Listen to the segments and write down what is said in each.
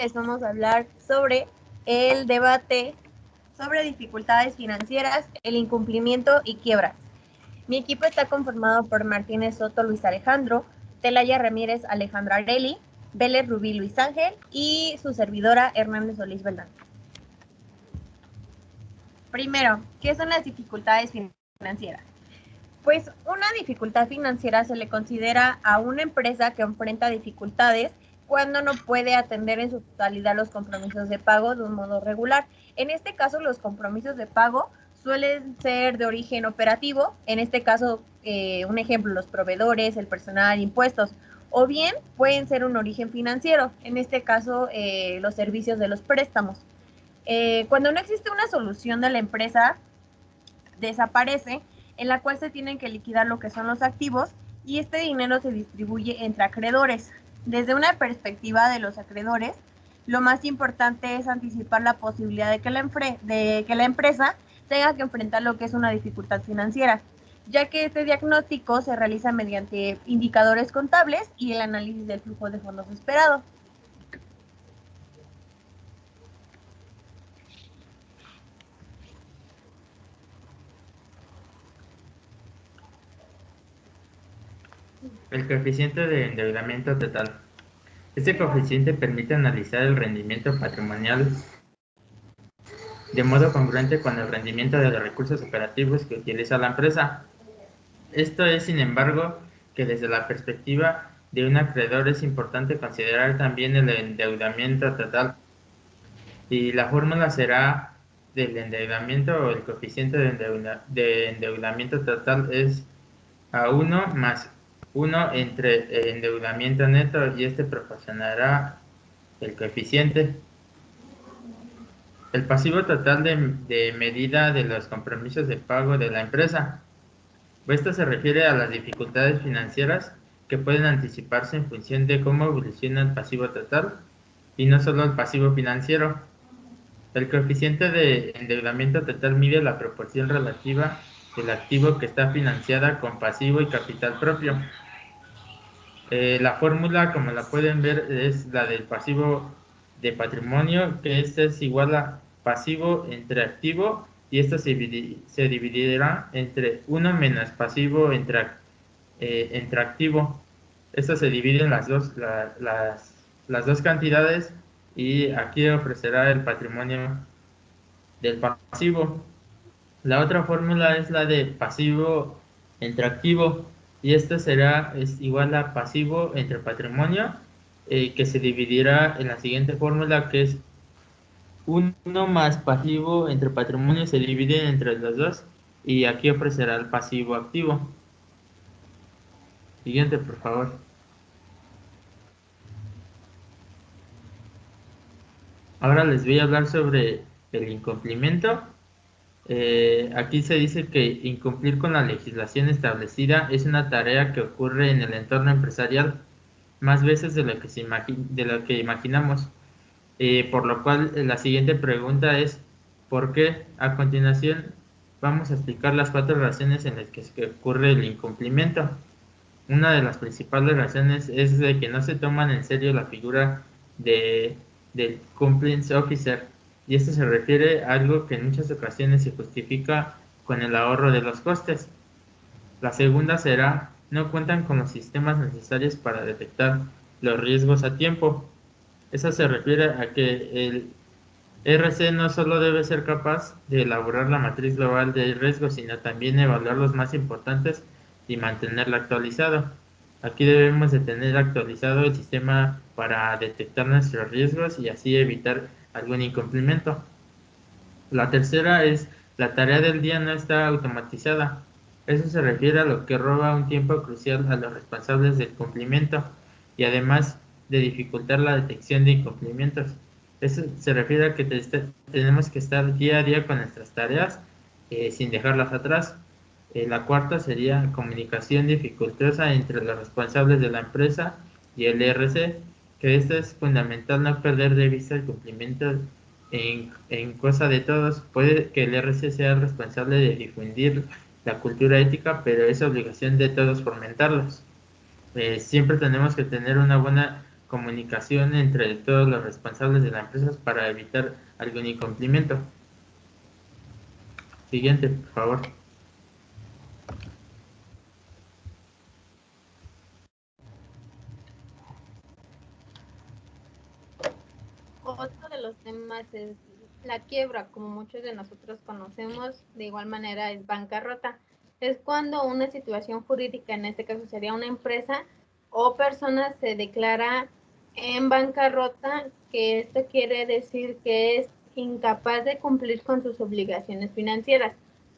les vamos a hablar sobre el debate sobre dificultades financieras, el incumplimiento y quiebras. Mi equipo está conformado por Martínez Soto Luis Alejandro, Telaya Ramírez Alejandra Areli, Vélez Rubí Luis Ángel y su servidora Hernández Solís Beltrán. Primero, ¿qué son las dificultades financieras? Pues una dificultad financiera se le considera a una empresa que enfrenta dificultades cuando no puede atender en su totalidad los compromisos de pago de un modo regular. En este caso, los compromisos de pago suelen ser de origen operativo, en este caso, un ejemplo, los proveedores, el personal, impuestos, o bien pueden ser un origen financiero, en este caso, los servicios de los préstamos. Cuando no existe una solución de la empresa, desaparece, en la cual se tienen que liquidar lo que son los activos y este dinero se distribuye entre acreedores. Desde una perspectiva de los acreedores, lo más importante es anticipar la posibilidad de que la empresa tenga que enfrentar lo que es una dificultad financiera, ya que este diagnóstico se realiza mediante indicadores contables y el análisis del flujo de fondos esperado. El coeficiente de endeudamiento total. Este coeficiente permite analizar el rendimiento patrimonial de modo congruente con el rendimiento de los recursos operativos que utiliza la empresa. Esto es, sin embargo, que desde la perspectiva de un acreedor es importante considerar también el endeudamiento total. Y la fórmula será del endeudamiento o el coeficiente de endeudamiento total es A1 más 1 entre el endeudamiento neto y este proporcionará el coeficiente. El pasivo total de medida de los compromisos de pago de la empresa. Esto se refiere a las dificultades financieras que pueden anticiparse en función de cómo evoluciona el pasivo total y no solo el pasivo financiero. El coeficiente de endeudamiento total mide la proporción relativa del activo que está financiada con pasivo y capital propio. La fórmula, como la pueden ver, es la del pasivo de patrimonio, que este es igual a pasivo entre activo, y esto se dividirá entre 1 menos pasivo entre activo. Esto se divide en las dos cantidades, y aquí ofrecerá el patrimonio del pasivo. La otra fórmula es la de pasivo entre activo, y esto es igual a pasivo entre patrimonio, que se dividirá en la siguiente fórmula, que es 1 más pasivo entre patrimonio se divide entre los dos, y aquí ofrecerá el pasivo activo. Siguiente, por favor. Ahora les voy a hablar sobre el incumplimiento. Aquí se dice que incumplir con la legislación establecida es una tarea que ocurre en el entorno empresarial más veces de lo que imaginamos, por lo cual la siguiente pregunta es ¿por qué? A continuación vamos a explicar las 4 razones en las que ocurre el incumplimiento. Una de las principales razones es de que no se toman en serio la figura del compliance officer, y esto se refiere a algo que en muchas ocasiones se justifica con el ahorro de los costes. La segunda será, no cuentan con los sistemas necesarios para detectar los riesgos a tiempo. Eso se refiere a que el RC no solo debe ser capaz de elaborar la matriz global de riesgos, sino también evaluar los más importantes y mantenerla actualizado. Aquí debemos de tener actualizado el sistema para detectar nuestros riesgos y así evitar algún incumplimiento. La tercera es, la tarea del día no está automatizada. Eso se refiere a lo que roba un tiempo crucial a los responsables del cumplimiento y además de dificultar la detección de incumplimientos. Eso se refiere a que tenemos que estar día a día con nuestras tareas, sin dejarlas atrás. La cuarta sería comunicación dificultosa entre los responsables de la empresa y el RC, que esto es fundamental, no perder de vista el cumplimiento en cosa de todos. Puede que el RC sea el responsable de difundir la cultura ética, pero es obligación de todos fomentarlos. Siempre tenemos que tener una buena comunicación entre todos los responsables de la empresa para evitar algún incumplimiento. Siguiente, por favor. Otro de los temas es la quiebra, como muchos de nosotros conocemos, de igual manera es bancarrota. Es cuando una situación jurídica, en este caso sería una empresa o persona, se declara en bancarrota, que esto quiere decir que es incapaz de cumplir con sus obligaciones financieras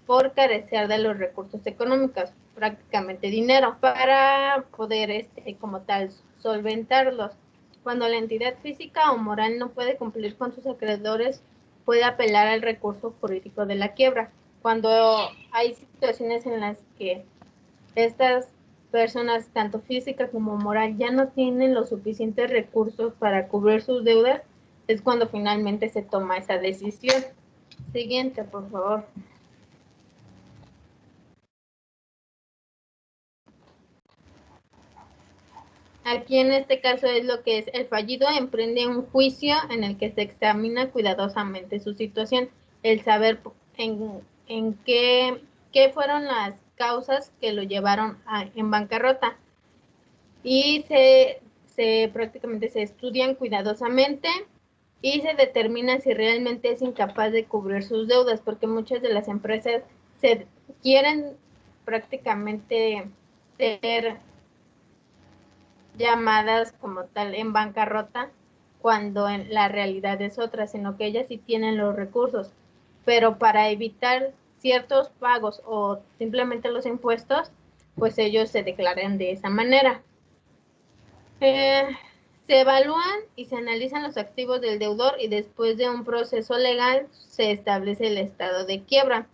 por carecer de los recursos económicos, prácticamente dinero, para poder como tal solventarlos. Cuando la entidad física o moral no puede cumplir con sus acreedores, puede apelar al recurso jurídico de la quiebra. Cuando hay situaciones en las que estas personas, tanto física como moral, ya no tienen los suficientes recursos para cubrir sus deudas, es cuando finalmente se toma esa decisión. Siguiente, por favor. Aquí en este caso es lo que es el fallido emprende un juicio en el que se examina cuidadosamente su situación, el saber en qué fueron las causas que lo llevaron en bancarrota, y prácticamente se estudian cuidadosamente y se determina si realmente es incapaz de cubrir sus deudas, porque muchas de las empresas se quieren prácticamente ser llamadas como tal en bancarrota, cuando en la realidad es otra, sino que ellas sí tienen los recursos, pero para evitar ciertos pagos o simplemente los impuestos, pues ellos se declaran de esa manera. Se evalúan y se analizan los activos del deudor, y después de un proceso legal se establece el estado de quiebra.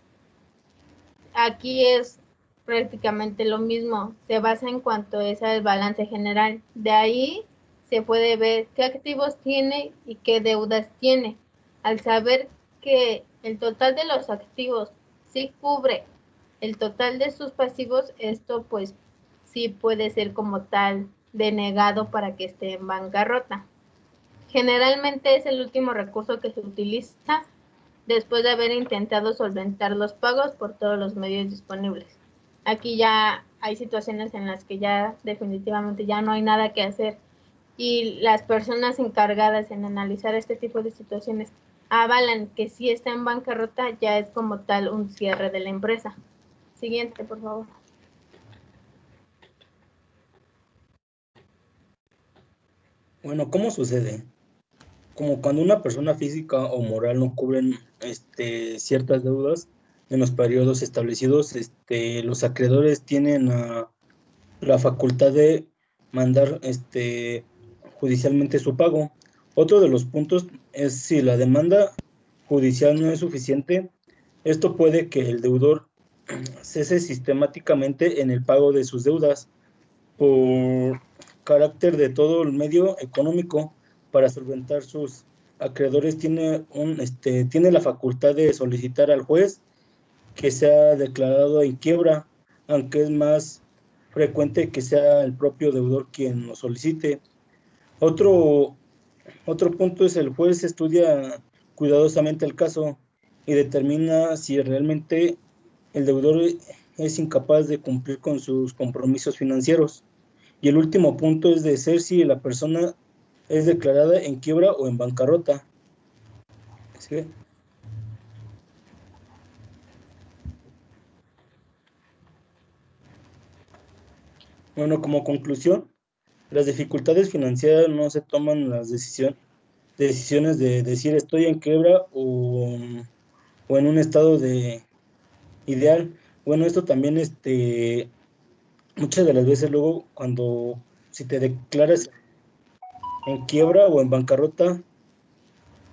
Aquí es prácticamente lo mismo, se basa en cuanto es el balance general. De ahí se puede ver qué activos tiene y qué deudas tiene. Al saber que el total de los activos sí cubre el total de sus pasivos, esto pues sí puede ser como tal denegado para que esté en bancarrota. Generalmente es el último recurso que se utiliza después de haber intentado solventar los pagos por todos los medios disponibles. Aquí ya hay situaciones en las que ya definitivamente ya no hay nada que hacer, y las personas encargadas en analizar este tipo de situaciones avalan que si está en bancarrota, ya es como tal un cierre de la empresa. Siguiente, por favor. Bueno, ¿cómo sucede? Como cuando una persona física o moral no cubren ciertas deudas en los periodos establecidos, los acreedores tienen la facultad de mandar judicialmente su pago. Otro de los puntos es si la demanda judicial no es suficiente, esto puede que el deudor cese sistemáticamente en el pago de sus deudas por carácter de todo el medio económico para solventar sus acreedores. Tiene la facultad de solicitar al juez que sea declarado en quiebra, aunque es más frecuente que sea el propio deudor quien lo solicite. Otro, otro punto es el juez estudia cuidadosamente el caso y determina si realmente el deudor es incapaz de cumplir con sus compromisos financieros. Y el último punto es de ser si la persona es declarada en quiebra o en bancarrota. ¿Sí? Bueno, como conclusión, las dificultades financieras no se toman las decisiones de decir estoy en quiebra o en un estado de ideal. Bueno, esto también, muchas de las veces luego cuando si te declaras en quiebra o en bancarrota,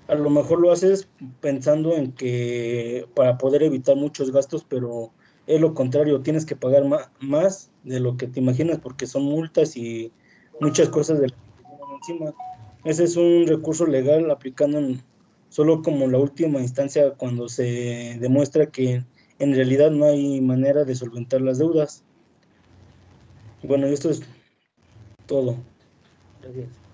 a lo mejor lo haces pensando en que para poder evitar muchos gastos, pero es lo contrario, tienes que pagar más de lo que te imaginas porque son multas y muchas cosas de las que te vienen encima. Ese es un recurso legal aplicando solo como la última instancia cuando se demuestra que en realidad no hay manera de solventar las deudas. Bueno, esto es todo. Gracias.